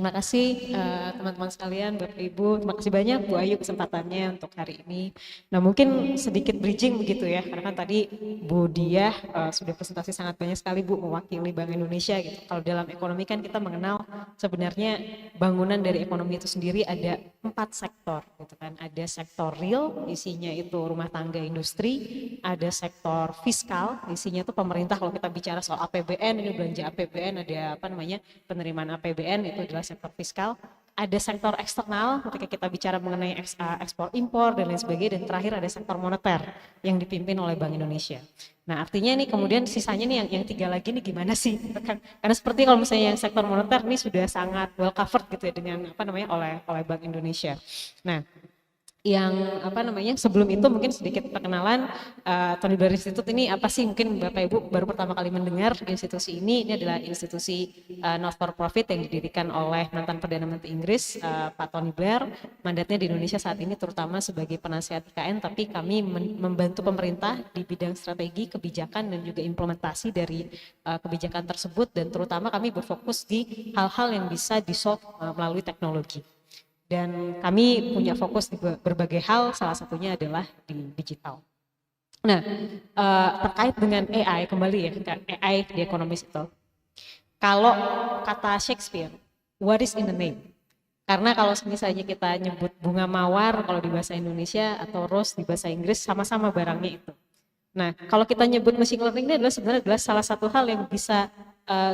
Terima kasih teman-teman sekalian, Bapak Ibu. Terima kasih banyak Bu Ayu kesempatannya untuk hari ini. Nah mungkin sedikit bridging begitu ya, karena kan tadi Bu Diah sudah presentasi sangat banyak sekali Bu mewakili Bank Indonesia gitu. Kalau dalam ekonomi kan kita mengenal sebenarnya bangunan dari ekonomi itu sendiri ada 4 sektor gitu kan. Ada sektor real, isinya itu rumah tangga industri, ada sektor fiskal, isinya itu pemerintah kalau kita bicara soal APBN, ini belanja APBN, ada apa namanya penerimaan APBN itu adalah sektor fiskal. Ada sektor eksternal ketika kita bicara mengenai ekspor impor dan lain sebagainya, dan terakhir ada sektor moneter yang dipimpin oleh Bank Indonesia. Nah artinya nih kemudian sisanya nih yang tiga lagi nih gimana sih? Karena seperti kalau misalnya yang sektor moneter nih sudah sangat well covered gitu ya dengan apa namanya oleh Bank Indonesia. Nah yang apa namanya sebelum itu mungkin sedikit perkenalan Tony Blair Institute ini apa sih, mungkin Bapak Ibu baru pertama kali mendengar institusi ini adalah institusi not for profit yang didirikan oleh mantan Perdana Menteri Inggris Pak Tony Blair. Mandatnya di Indonesia saat ini terutama sebagai penasihat IKN, tapi kami membantu pemerintah di bidang strategi, kebijakan dan juga implementasi dari kebijakan tersebut, dan terutama kami berfokus di hal-hal yang bisa di-solve melalui teknologi. Dan kami punya fokus di berbagai hal, salah satunya adalah di digital. Nah, terkait dengan AI kembali ya, AI di ekonomis itu. Kalau kata Shakespeare, what is in the name? Karena kalau misalnya kita nyebut bunga mawar kalau di bahasa Indonesia atau rose di bahasa Inggris, sama-sama barangnya itu. Nah, kalau kita nyebut machine learning ini adalah sebenarnya adalah salah satu hal yang bisa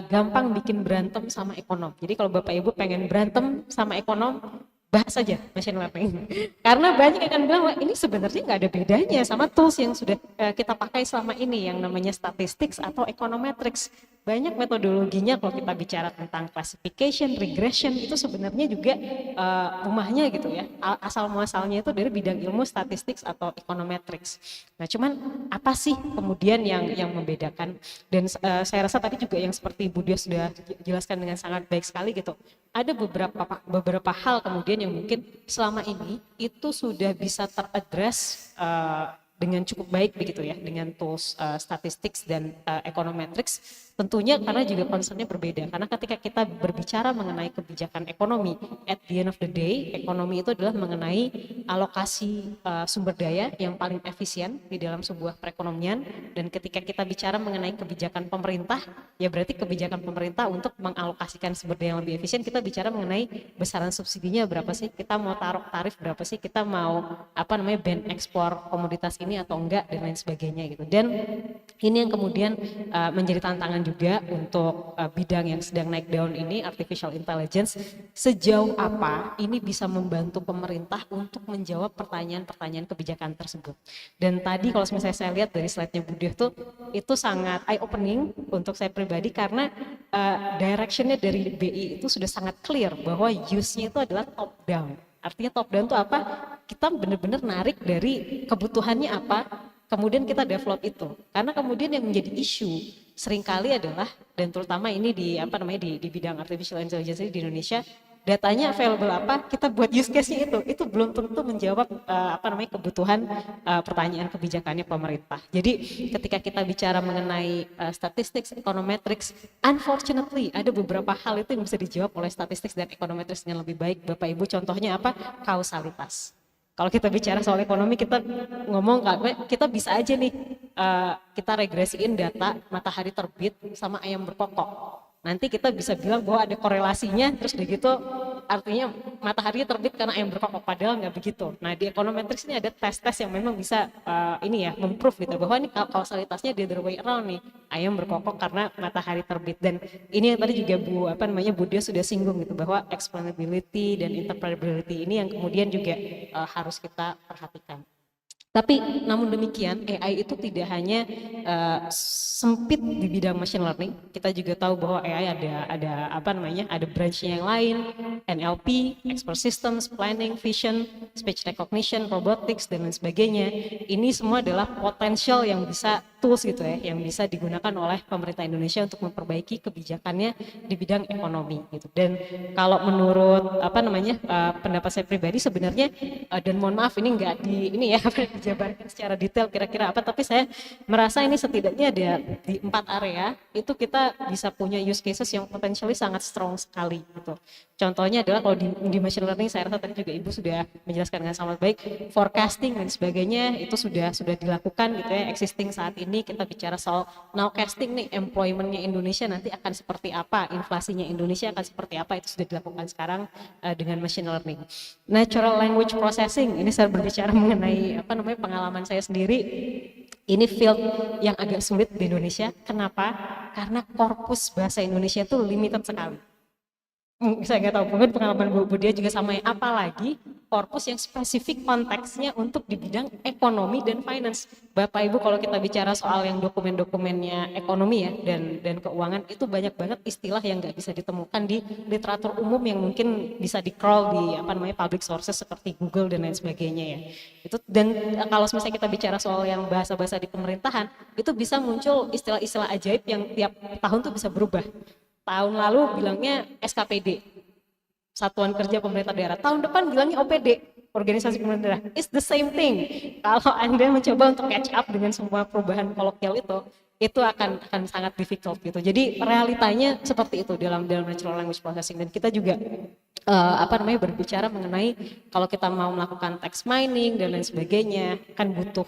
gampang bikin berantem sama ekonom. Jadi kalau Bapak Ibu pengen berantem sama ekonom, bahas saja machine learning. Karena banyak yang akan bilang, wah ini sebenarnya nggak ada bedanya sama tools yang sudah kita pakai selama ini yang namanya statistics atau econometrics. Banyak metodologinya kalau kita bicara tentang classification, regression, itu sebenarnya juga rumahnya gitu ya. Asal muasalnya itu dari bidang ilmu statistics atau econometrics. Nah, cuman apa sih kemudian yang membedakan? Dan saya rasa tadi juga yang seperti Bu Dia sudah jelaskan dengan sangat baik sekali gitu. Ada beberapa hal kemudian yang mungkin selama ini itu sudah bisa teradres dengan cukup baik begitu ya, dengan tools statistics dan econometrics. Tentunya karena juga concernnya berbeda, karena ketika kita berbicara mengenai kebijakan ekonomi, at the end of the day ekonomi itu adalah mengenai alokasi sumber daya yang paling efisien di dalam sebuah perekonomian. Dan ketika kita bicara mengenai kebijakan pemerintah, ya berarti kebijakan pemerintah untuk mengalokasikan sumber daya yang lebih efisien, kita bicara mengenai besaran subsidinya berapa sih, kita mau taruh tarif berapa sih, kita mau apa namanya ban ekspor komoditas ini atau enggak, dan lain sebagainya gitu. Dan ini yang kemudian menjadi tantangan juga untuk bidang yang sedang naik daun ini, artificial intelligence. Sejauh apa ini bisa membantu pemerintah untuk menjawab pertanyaan-pertanyaan kebijakan tersebut. Dan tadi kalau misalnya saya lihat dari slide-nya Budiah tuh, itu sangat eye opening untuk saya pribadi, karena direction-nya dari BI itu sudah sangat clear bahwa use-nya itu adalah top down. Artinya top down itu apa? Kita benar-benar narik dari kebutuhannya apa, kemudian kita develop itu. Karena kemudian yang menjadi isu seringkali adalah, dan terutama ini di apa namanya di bidang artificial intelligence di Indonesia, datanya available apa, kita buat use case-nya itu belum tentu menjawab apa namanya kebutuhan pertanyaan kebijakannya pemerintah. Jadi ketika kita bicara mengenai statistics, econometrics, unfortunately ada beberapa hal itu yang bisa dijawab oleh statistics dan econometrics dengan lebih baik. Bapak Ibu contohnya apa? Kausalitas. Kalau kita bicara soal ekonomi, kita ngomong kita bisa aja nih kita regresiin data matahari terbit sama ayam berkokok. Nanti kita bisa bilang bahwa ada korelasinya, terus begitu artinya matahari terbit karena ayam berkokok, padahal nggak begitu. Nah di econometrics ini ada tes-tes yang memang bisa ini ya memprove gitu bahwa ini kausalitasnya the other way around nih, ayam berkokok karena matahari terbit. Dan ini yang tadi juga Bu Dia sudah singgung gitu, bahwa explainability dan interpretability ini yang kemudian juga harus kita perhatikan. Tapi namun demikian AI itu tidak hanya sempit di bidang machine learning. Kita juga tahu bahwa AI ada apa namanya, ada branch yang lain, NLP, expert systems, planning, vision, speech recognition, robotics dan lain sebagainya. Ini semua adalah potensial yang bisa tools gitu ya yang bisa digunakan oleh pemerintah Indonesia untuk memperbaiki kebijakannya di bidang ekonomi gitu. Dan kalau menurut pendapat saya pribadi sebenarnya dan mohon maaf ini nggak ini ya dijabarkan secara detail kira-kira apa, tapi saya merasa ini setidaknya ada di 4 area itu kita bisa punya use cases yang potentially sangat strong sekali gitu. Contohnya adalah kalau di machine learning saya rasa tadi juga Ibu sudah menjelaskan dengan sangat baik, forecasting dan sebagainya itu sudah dilakukan gitu ya existing saat ini. Kita bicara soal nowcasting nih, employment-nya Indonesia nanti akan seperti apa, inflasinya Indonesia akan seperti apa, itu sudah dilakukan sekarang dengan machine learning. Natural language processing, ini saya berbicara mengenai pengalaman saya sendiri. Ini field yang agak sulit di Indonesia. Kenapa? Karena korpus bahasa Indonesia itu limited sekali. Saya nggak tahu, mungkin pengalaman Bu Dia juga sama ya, apalagi korpus yang spesifik konteksnya untuk di bidang ekonomi dan finance. Bapak Ibu kalau kita bicara soal yang dokumen-dokumennya ekonomi ya dan keuangan, itu banyak banget istilah yang nggak bisa ditemukan di literatur umum yang mungkin bisa di crawl di public sources seperti Google dan lain sebagainya ya. Itu dan kalau misalnya kita bicara soal yang bahasa-bahasa di pemerintahan, itu bisa muncul istilah-istilah ajaib yang tiap tahun tuh bisa berubah. Tahun lalu bilangnya SKPD, Satuan Kerja Pemerintah Daerah. Tahun depan bilangnya OPD, Organisasi Pemerintah Daerah. It's the same thing. Kalau Anda mencoba untuk catch up dengan semua perubahan kolokial itu akan sangat difficult gitu. Jadi realitanya seperti itu dalam natural language processing. Dan kita juga berbicara mengenai kalau kita mau melakukan text mining dan lain sebagainya kan butuh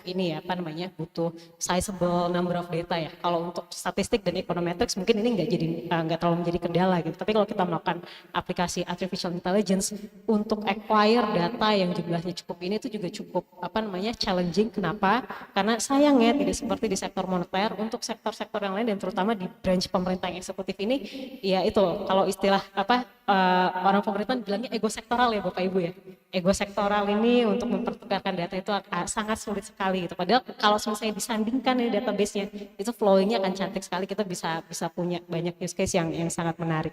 butuh sizable number of data ya. Kalau untuk statistik dan econometrics mungkin ini nggak terlalu menjadi kendala gitu. Tapi kalau kita melakukan aplikasi artificial intelligence untuk acquire data yang jumlahnya cukup ini itu juga cukup challenging. Kenapa? Karena sayangnya tidak seperti di sektor moneter, untuk sektor-sektor yang lain dan terutama di branch pemerintah yang eksekutif ini ya itu kalau istilah orang pemerintah bilangnya ego sektoral ya Bapak Ibu ya. Ego sektoral ini untuk mempertukarkan data itu sangat sulit sekali gitu. Padahal kalau misalnya disandingkan nih database-nya itu flowing-nya akan cantik sekali, kita bisa punya banyak use case yang sangat menarik.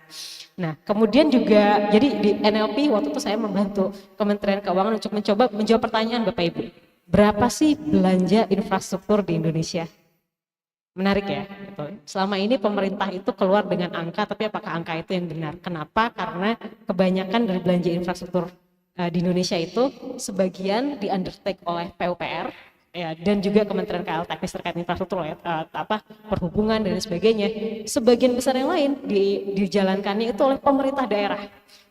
Nah, kemudian juga jadi di NLP waktu itu saya membantu Kementerian Keuangan untuk mencoba menjawab pertanyaan Bapak Ibu. Berapa sih belanja infrastruktur di Indonesia? Menarik ya, gitu. Selama ini pemerintah itu keluar dengan angka, tapi apakah angka itu yang benar? Kenapa? Karena kebanyakan dari belanja infrastruktur di Indonesia itu sebagian di undertake oleh PUPR ya, dan juga Kementerian KL teknis terkait infrastruktur ya, perhubungan dan sebagainya. Sebagian besar yang lain dijalankannya itu oleh pemerintah daerah.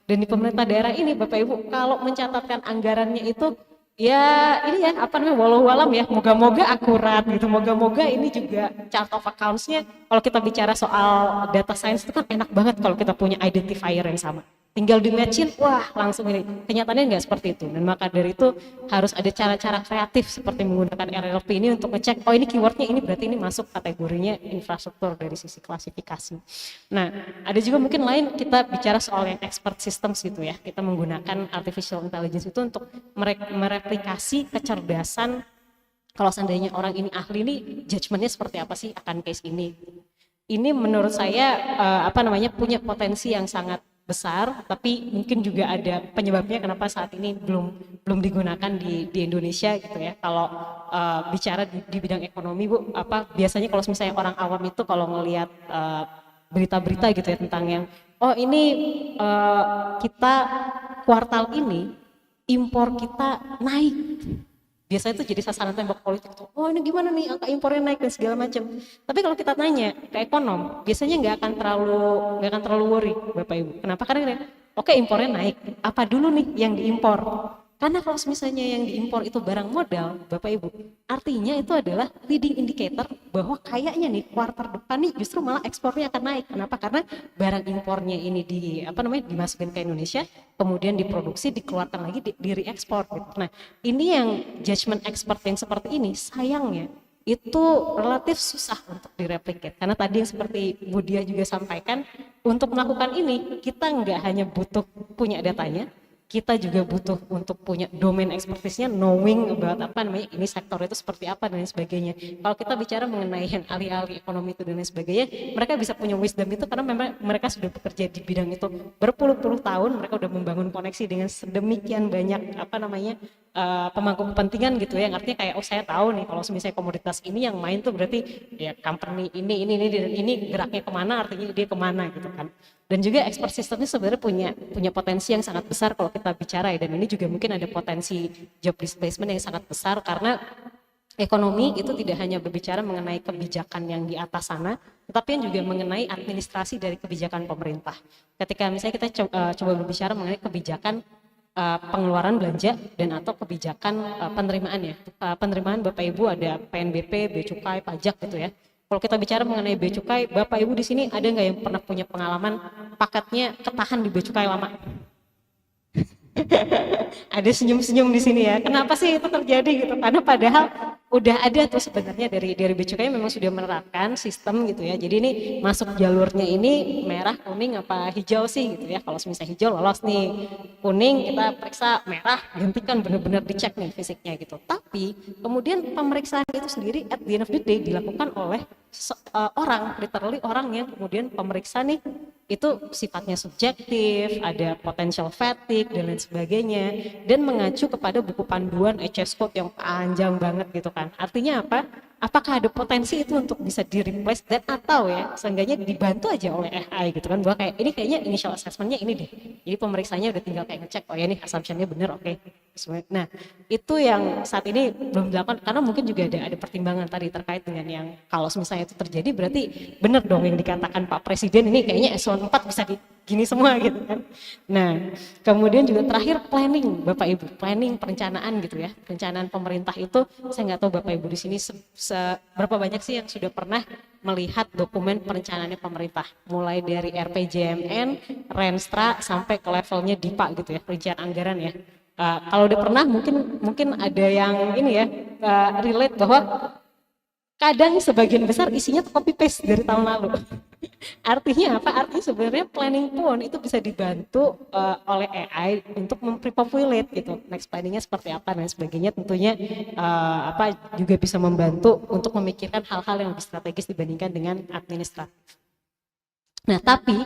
Dan di pemerintah daerah ini Bapak Ibu kalau mencatatkan anggarannya itu ya ini ya walau alam ya, moga-moga akurat gitu, moga-moga ini juga chart of accounts-nya kalau kita bicara soal data science itu kan enak banget kalau kita punya identifier yang sama, tinggal di match-in, wah langsung ini. Kenyataannya nggak seperti itu, dan maka dari itu harus ada cara-cara kreatif seperti menggunakan RLP ini untuk ngecek, oh ini keywordnya ini berarti ini masuk kategorinya infrastruktur dari sisi klasifikasi. Nah, ada juga mungkin lain kita bicara soal yang expert systems gitu ya, kita menggunakan artificial intelligence itu untuk mereplikasi kecerdasan. Kalau seandainya orang ini ahli nih, judgementnya seperti apa sih akan case ini. Ini menurut saya punya potensi yang sangat besar, tapi mungkin juga ada penyebabnya kenapa saat ini belum digunakan di Indonesia gitu ya. Kalau bicara di bidang ekonomi Bu, biasanya kalau misalnya orang awam itu kalau ngelihat berita-berita gitu ya tentang yang ini kita kuartal ini impor kita naik. Biasanya itu jadi sasaran tembak politik tuh. Oh ini gimana nih angka impornya naik dan segala macam. Tapi kalau kita tanya ke ekonom, biasanya nggak akan terlalu worry Bapak Ibu. Kenapa? Karena oke impornya naik. Apa dulu nih yang diimpor? Karena kalau misalnya yang diimpor itu barang modal, Bapak Ibu, artinya itu adalah leading indicator bahwa kayaknya nih kuartal depan nih justru malah ekspornya akan naik. Kenapa? Karena barang impornya ini dimasukin ke Indonesia, kemudian diproduksi, dikeluarkan lagi, di reekspor gitu. Nah, ini yang judgment expert yang seperti ini sayangnya itu relatif susah untuk direplicate, karena tadi yang seperti Bu Dia juga sampaikan, untuk melakukan ini kita nggak hanya butuh punya datanya, kita juga butuh untuk punya domain expertise-nya, knowing about ini sektor itu seperti apa dan lain sebagainya. Kalau kita bicara mengenai yang ahli-ahli ekonomi itu dan lain sebagainya, mereka bisa punya wisdom itu karena memang mereka sudah bekerja di bidang itu berpuluh-puluh tahun, mereka udah membangun koneksi dengan sedemikian banyak pemangku kepentingan gitu ya, yang artinya kayak oh saya tahu nih kalau misalnya komoditas ini yang main tuh berarti ya company ini dan ini geraknya kemana, artinya dia kemana gitu kan. Dan juga expert system ini sebenarnya punya potensi yang sangat besar kalau kita bicara ya, dan ini juga mungkin ada potensi job displacement yang sangat besar karena ekonomi itu tidak hanya berbicara mengenai kebijakan yang di atas sana, tetapi juga mengenai administrasi dari kebijakan pemerintah. Ketika misalnya kita coba berbicara mengenai kebijakan pengeluaran belanja dan atau kebijakan penerimaan ya. Penerimaan Bapak Ibu ada PNBP, Bea Cukai, pajak gitu ya. Kalau kita bicara mengenai Bea Cukai, Bapak Ibu di sini ada nggak yang pernah punya pengalaman paketnya ketahan di Bea Cukai lama? Ada senyum-senyum di sini ya. Kenapa sih itu terjadi gitu? Karena padahal udah ada tuh sebenarnya dari Bea Cukai memang sudah menerapkan sistem gitu ya. Jadi ini masuk jalurnya ini merah, kuning apa hijau sih gitu ya. Kalau misalnya hijau lolos nih. Kuning kita periksa, merah gantikan benar-benar dicek nih fisiknya gitu. Tapi kemudian pemeriksaan itu sendiri at the end of the day dilakukan oleh orang, literally orang yang kemudian pemeriksa nih itu sifatnya subjektif, ada potential fatigue dan lain sebagainya, dan mengacu kepada buku panduan HS Code yang panjang banget gitu kan. Artinya apa? Apakah ada potensi itu untuk bisa di-replace dan atau ya seenggaknya dibantu aja oleh AI gitu kan, bahwa kayak ini kayaknya initial assessment-nya ini deh, jadi pemeriksanya udah tinggal kayak ngecek oh ya nih assumption-nya bener, oke. Nah itu yang saat ini belum dilakukan karena mungkin juga ada pertimbangan tadi terkait dengan yang kalau misalnya itu terjadi berarti bener dong yang dikatakan Pak Presiden ini kayaknya eselon 4 bisa gini semua gitu kan. Nah kemudian juga terakhir planning Bapak Ibu, planning perencanaan gitu ya, perencanaan pemerintah itu saya nggak tahu Bapak Ibu di sini berapa banyak sih yang sudah pernah melihat dokumen perencanaannya pemerintah, mulai dari RPJMN, Renstra sampai ke levelnya DIPA gitu ya, perincian anggaran ya. Kalau udah pernah mungkin ada yang ini ya relate bahwa kadang sebagian besar isinya copy paste dari tahun lalu. Artinya apa? Artinya sebenarnya planning pun itu bisa dibantu oleh AI untuk mempopulate gitu. Next planningnya seperti apa dan sebagainya. Tentunya juga bisa membantu untuk memikirkan hal-hal yang lebih strategis dibandingkan dengan administratif. Nah, tapi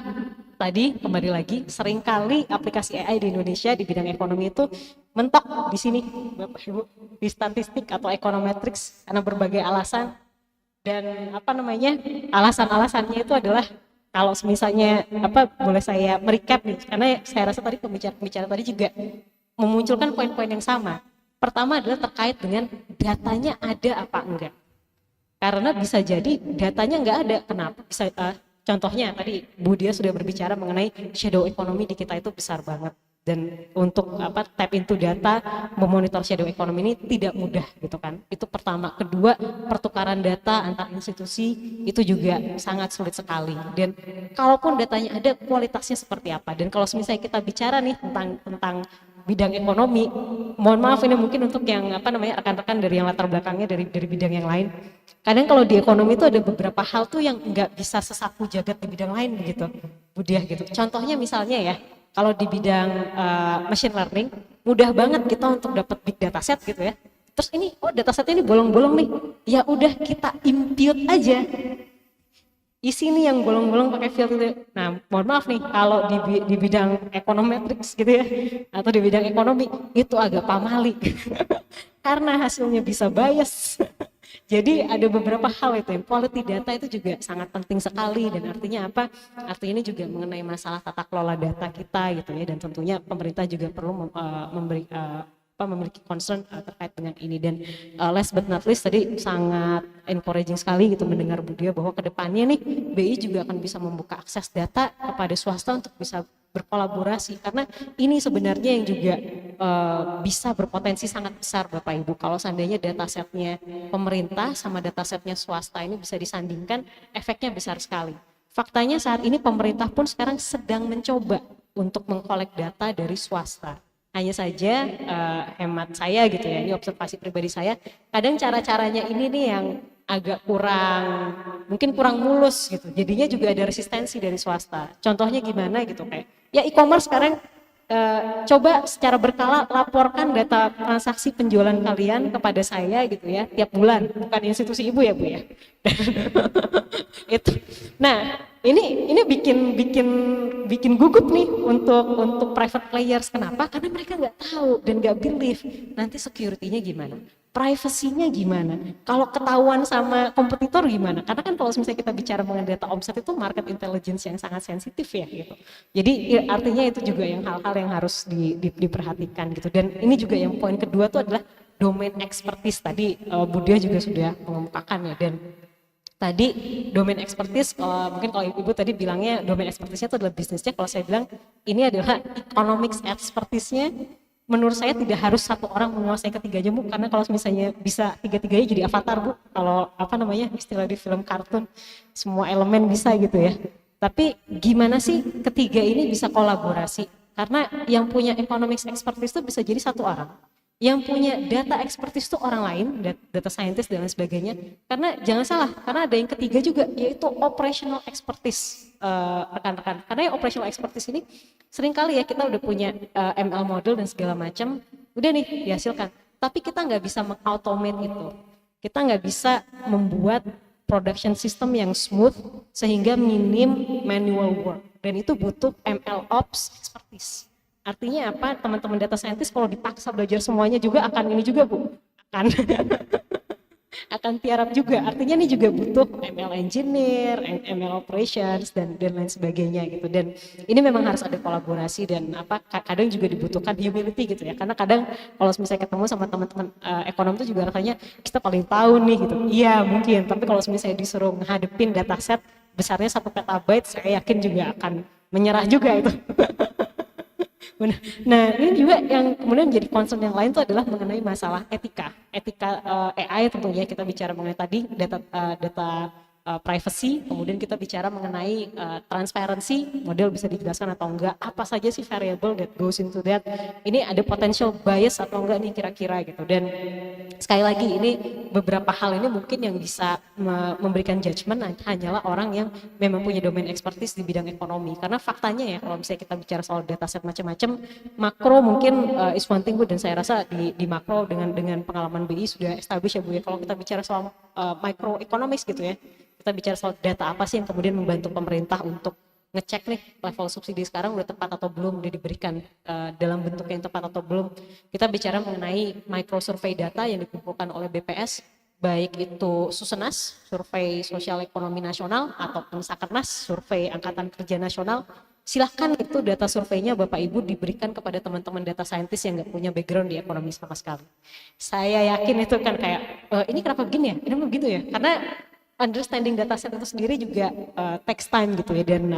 tadi kembali lagi seringkali aplikasi AI di Indonesia di bidang ekonomi itu mentok di sini, Bapak Ibu, di statistik atau econometrics karena berbagai alasan. Dan alasan-alasannya itu adalah kalau misalnya boleh saya merecap nih, karena saya rasa tadi pembicara tadi juga memunculkan poin-poin yang sama. Pertama adalah terkait dengan datanya ada apa enggak. Karena bisa jadi datanya enggak ada. Kenapa? Bisa contohnya tadi Bu Dia sudah berbicara mengenai shadow economy di kita itu besar banget. Dan untuk tap into data, memonitor shadow economy ini tidak mudah gitu kan. Itu pertama. Kedua, pertukaran data antar institusi itu juga sangat sulit sekali. Dan kalaupun datanya ada, kualitasnya seperti apa. Dan kalau misalnya kita bicara nih tentang bidang ekonomi, mohon maaf ini mungkin untuk yang rekan-rekan dari yang latar belakangnya dari bidang yang lain. Kadang kalau di ekonomi itu ada beberapa hal tuh yang nggak bisa sesapu jagat di bidang lain begitu, Bu Diah gitu. Contohnya misalnya ya, kalau di bidang machine learning, mudah banget kita untuk dapat big data set gitu ya. Terus ini, datasetnya ini bolong-bolong nih. Ya udah kita impute aja. Isi nih yang bolong-bolong pakai field itu. Nah, mohon maaf nih, kalau di bidang econometrics gitu ya, atau di bidang ekonomi, itu agak pamali. Karena hasilnya bisa bias. Jadi ada beberapa hal itu, quality data itu juga sangat penting sekali, dan artinya apa? Artinya ini juga mengenai masalah tata kelola data kita gitu ya, dan tentunya pemerintah juga perlu memiliki concern terkait dengan ini. Dan last but not least tadi sangat encouraging sekali gitu mendengar Bu Dia bahwa kedepannya nih BI juga akan bisa membuka akses data kepada swasta untuk bisa berkolaborasi, karena ini sebenarnya yang juga bisa berpotensi sangat besar Bapak Ibu kalau seandainya datasetnya pemerintah sama datasetnya swasta ini bisa disandingkan, efeknya besar sekali. Faktanya saat ini pemerintah pun sekarang sedang mencoba untuk mengkolek data dari swasta. Hanya saja hemat saya gitu ya, ini observasi pribadi saya, kadang cara-caranya ini nih yang agak mungkin kurang mulus gitu, jadinya juga ada resistensi dari swasta. Contohnya gimana gitu, kayak ya e-commerce sekarang coba secara berkala laporkan data transaksi penjualan kalian kepada saya gitu ya tiap bulan, bukan institusi ibu ya Bu ya. Itu. Nah ini bikin bikin gugup nih untuk private players. Kenapa? Karena mereka nggak tahu dan nggak believe nanti security-nya gimana, privacy-nya gimana, kalau ketahuan sama kompetitor gimana. Karena kan kalau misalnya kita bicara mengenai data omset itu market intelligence yang sangat sensitif ya gitu. Jadi artinya itu juga yang hal-hal yang harus diperhatikan gitu. Dan ini juga yang poin kedua tuh adalah domain expertise. Tadi Budia juga sudah mengemukakan ya. Dan tadi domain expertise, mungkin kalau ibu tadi bilangnya domain expertise-nya itu adalah bisnisnya, kalau saya bilang ini adalah economics expertise-nya. Menurut saya tidak harus satu orang menguasai ketiganya Bu, karena kalau misalnya bisa tiga-tiganya jadi avatar Bu, kalau apa namanya istilah di film kartun, semua elemen bisa gitu ya. Tapi gimana sih ketiga ini bisa kolaborasi, karena yang punya economics expertise itu bisa jadi satu orang, yang punya data expertise itu orang lain, data scientist dan lain sebagainya. Karena jangan salah, karena ada yang ketiga juga, yaitu operational expertise, rekan-rekan. Karena yang operational expertise ini seringkali ya kita udah punya ML model dan segala macam, udah nih dihasilkan. Tapi kita nggak bisa meng-automate itu. Kita nggak bisa membuat production system yang smooth sehingga minim manual work. Dan itu butuh ML ops expertise. Artinya apa? Teman-teman data scientist kalau dipaksa belajar semuanya juga akan ini juga Bu, akan akan tiarap juga. Artinya ini juga butuh ML engineer, ML operations dan lain sebagainya gitu. Dan ini memang harus ada kolaborasi dan apa? Kadang juga dibutuhkan humility gitu ya. Karena kadang kalau misalnya ketemu sama teman-teman ekonom itu juga rasanya kita paling tahu nih gitu. Iya mungkin. Tapi kalau misalnya disuruh ngadepin dataset besarnya 1 petabyte, saya yakin juga akan menyerah juga itu. Nah ini juga yang kemudian menjadi concern yang lain itu adalah mengenai masalah etika AI. Tentunya kita bicara mengenai tadi data privacy, kemudian kita bicara mengenai transparency, model bisa dijelaskan atau enggak, apa saja sih variable that goes into that, ini ada potential bias atau enggak nih kira-kira gitu. Dan sekali lagi ini beberapa hal ini mungkin yang bisa memberikan judgement hanyalah orang yang memang punya domain expertise di bidang ekonomi. Karena faktanya ya kalau misalnya kita bicara soal dataset macam-macam, makro mungkin is one thing Bu, dan saya rasa di makro dengan pengalaman BI sudah established ya Bu ya. Kalau kita bicara soal microeconomics gitu ya, kita bicara soal data apa sih yang kemudian membantu pemerintah untuk ngecek nih level subsidi sekarang udah tepat atau belum, udah diberikan dalam bentuk yang tepat atau belum. Kita bicara mengenai micro survei data yang dikumpulkan oleh BPS, baik itu Susenas, Survei Sosial Ekonomi Nasional, ataupun Sakernas, Survei Angkatan Kerja Nasional. Silahkan itu data surveinya Bapak Ibu diberikan kepada teman-teman data scientist yang nggak punya background di ekonomi sama sekali. Saya yakin itu kan kayak, ini kenapa begini ya, ini begitu ya, karena understanding dataset itu sendiri juga takes time gitu ya, dan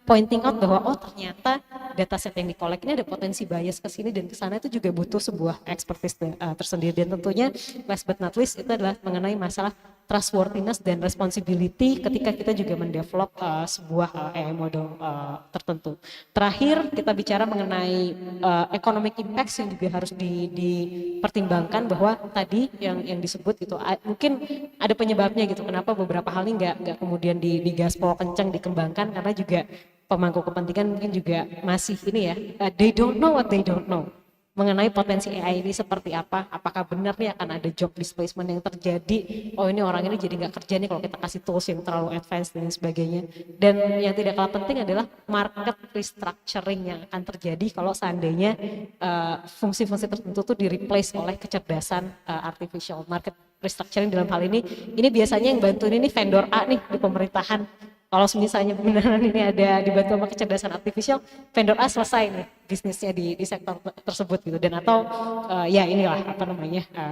pointing out bahwa oh ternyata dataset yang dikolek ini ada potensi bias ke sini dan ke sana, itu juga butuh sebuah expertise tersendiri. Dan tentunya last but not least itu adalah mengenai masalah trustworthiness dan responsibility ketika kita juga mendevelop sebuah AI model tertentu. Terakhir kita bicara mengenai economic impacts yang juga harus dipertimbangkan, bahwa tadi yang disebut gitu, mungkin ada penyebabnya gitu kenapa beberapa hal ini nggak kemudian digaspol kencang dikembangkan, karena juga pemangku kepentingan mungkin juga masih ini ya, they don't know what they don't know mengenai potensi AI ini seperti apa, apakah benar nih akan ada job displacement yang terjadi, oh ini orang ini jadi nggak kerja nih kalau kita kasih tools yang terlalu advance dan sebagainya. Dan yang tidak kalah penting adalah market restructuring yang akan terjadi kalau seandainya fungsi-fungsi tertentu tuh di-replace oleh kecerdasan artificial. Market restructuring dalam hal ini biasanya yang bantuin ini vendor A nih di pemerintahan. Kalau misalnya beneran ini ada dibantu sama kecerdasan artifisial, vendor A selesai nih bisnisnya di sektor tersebut gitu. Dan atau ya inilah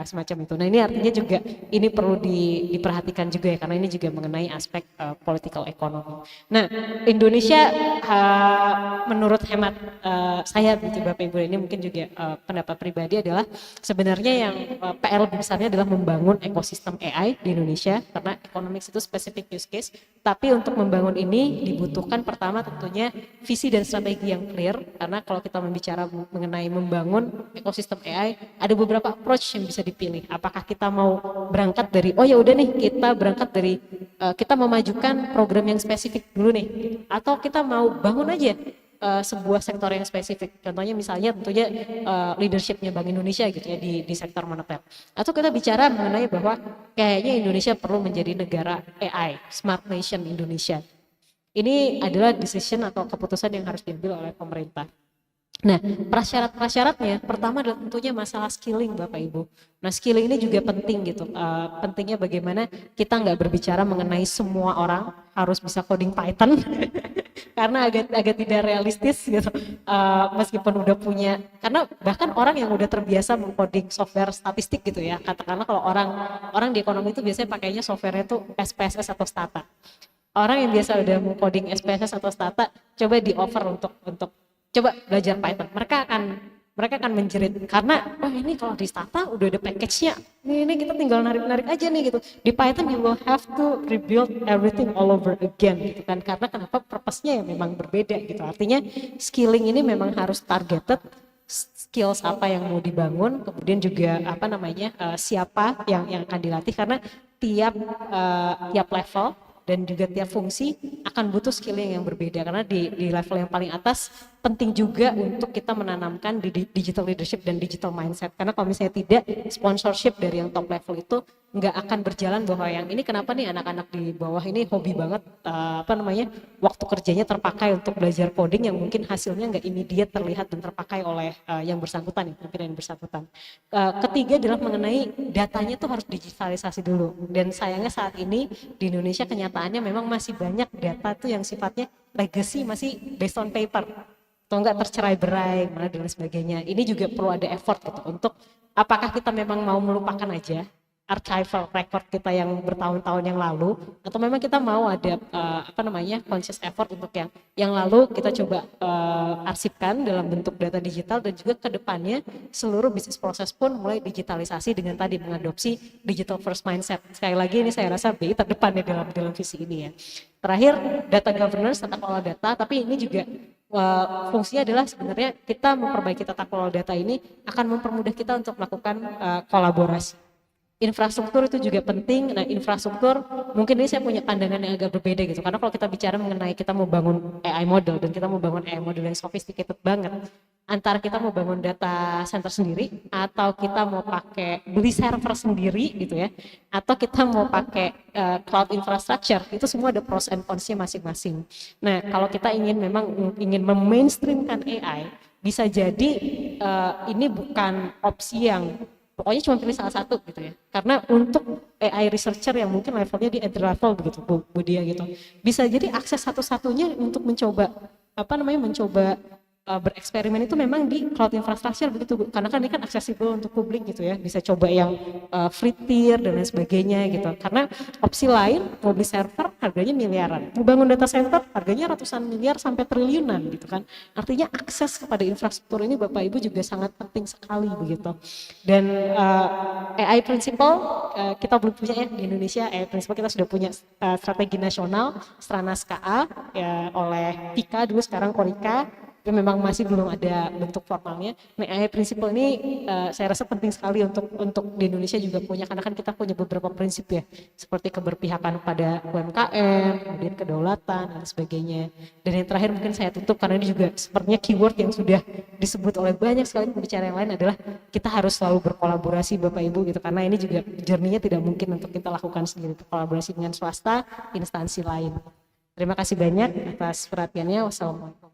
semacam itu. Nah ini artinya juga ini perlu diperhatikan juga ya, karena ini juga mengenai aspek political economy. Nah Indonesia menurut hemat saya gitu Bapak Ibu, ini mungkin juga pendapat pribadi adalah sebenarnya yang PR lebih besarnya adalah membangun ekosistem AI di Indonesia, karena economics itu specific use case. Tapi untuk membangun ini dibutuhkan pertama tentunya visi dan strategi yang clear, karena kalau kita membicara mengenai membangun ekosistem AI ada beberapa approach yang bisa dipilih. Apakah kita mau berangkat dari oh ya udah nih kita berangkat dari kita memajukan program yang spesifik dulu nih, atau kita mau bangun aja sebuah sektor yang spesifik, contohnya misalnya tentunya leadershipnya Bank Indonesia gitu ya di sektor moneter, atau kita bicara mengenai bahwa kayaknya Indonesia perlu menjadi negara AI, smart nation Indonesia. Ini adalah decision atau keputusan yang harus diambil oleh pemerintah. Nah, prasyarat-prasyaratnya pertama adalah tentunya masalah skilling Bapak Ibu. Nah, skilling ini juga penting gitu. Pentingnya bagaimana kita nggak berbicara mengenai semua orang harus bisa coding Python karena agak tidak realistis gitu. Meskipun udah punya, karena bahkan orang yang udah terbiasa mengcoding software statistik gitu ya. Katakanlah kalau orang orang di ekonomi itu biasanya pakainya softwarenya tuh SPSS atau Stata. Orang yang biasa udah mau coding SPSS atau Stata, coba di offer untuk coba belajar Python. Mereka akan menjerit karena ini kalau di Stata udah ada package-nya. Ini kita tinggal narik-narik aja nih gitu. Di Python you will have to rebuild everything all over again gitu kan. Karena kenapa purpose-nya yang memang berbeda gitu. Artinya skilling ini memang harus targeted, skills apa yang mau dibangun, kemudian juga apa namanya siapa yang akan dilatih, karena tiap level dan juga tiap fungsi akan butuh skilling yang berbeda, karena di level yang paling atas penting juga untuk kita menanamkan di digital leadership dan digital mindset, karena kalau misalnya tidak, sponsorship dari yang top level itu nggak akan berjalan, bahwa yang ini kenapa nih anak-anak di bawah ini hobi banget waktu kerjanya terpakai untuk belajar coding yang mungkin hasilnya nggak immediate terlihat dan terpakai oleh yang bersangkutan, pimpinan yang bersangkutan. Ketiga adalah mengenai datanya tuh harus digitalisasi dulu, dan sayangnya saat ini di Indonesia kenyataannya memang masih banyak data tuh yang sifatnya legacy, masih based on paper atau enggak tercerai-berai mana dan sebagainya. Ini juga perlu ada effort gitu untuk apakah kita memang mau melupakan aja archival record kita yang bertahun-tahun yang lalu, atau memang kita mau ada conscious effort untuk yang lalu kita coba arsipkan dalam bentuk data digital, dan juga kedepannya seluruh bisnis proses pun mulai digitalisasi dengan tadi mengadopsi digital first mindset. Sekali lagi ini saya rasa BI terdepan ya dalam visi ini ya. Terakhir, data governance, tata kelola data, tapi ini juga fungsinya adalah sebenarnya kita memperbaiki tata kelola data ini akan mempermudah kita untuk melakukan kolaborasi. Infrastruktur itu juga penting. Nah, infrastruktur mungkin ini saya punya pandangan yang agak berbeda gitu, karena kalau kita bicara mengenai kita mau bangun AI model dan kita mau bangun AI model yang sophisticated banget, antara kita mau bangun data center sendiri atau kita mau pakai beli server sendiri gitu ya, atau kita mau pakai cloud infrastructure, itu semua ada pros and cons-nya masing-masing. Nah, kalau kita ingin memainstreamkan AI, bisa jadi ini bukan opsi yang pokoknya cuma pilih salah satu gitu ya, karena untuk AI researcher yang mungkin levelnya di entry level begitu Bu Dia gitu, bisa jadi akses satu-satunya untuk mencoba bereksperimen itu memang di cloud infrastructure begitu Bu, karena kan ini kan aksesibel untuk publik gitu ya, bisa coba yang free tier dan lain sebagainya gitu, karena opsi lain mau beli server harganya miliaran, mau bangun data center harganya ratusan miliar sampai triliunan gitu kan. Artinya akses kepada infrastruktur ini Bapak Ibu juga sangat penting sekali begitu. Dan AI Principle kita belum punya ya di Indonesia. AI Principle kita sudah punya strategi nasional Stranas KA ya, oleh Pika dulu, sekarang Korika, tapi memang masih belum ada bentuk formalnya. Nah, AI Principle ini saya rasa penting sekali untuk di Indonesia juga punya, karena kan kita punya beberapa prinsip ya, seperti keberpihakan pada UMKM, kemudian kedaulatan dan sebagainya. Dan yang terakhir mungkin saya tutup, karena ini juga sepertinya keyword yang sudah disebut oleh banyak sekali pembicara yang lain, adalah kita harus selalu berkolaborasi Bapak Ibu gitu, karena ini juga journey-nya tidak mungkin untuk kita lakukan sendiri, berkolaborasi dengan swasta, instansi lain. Terima kasih banyak atas perhatiannya. Wassalamualaikum.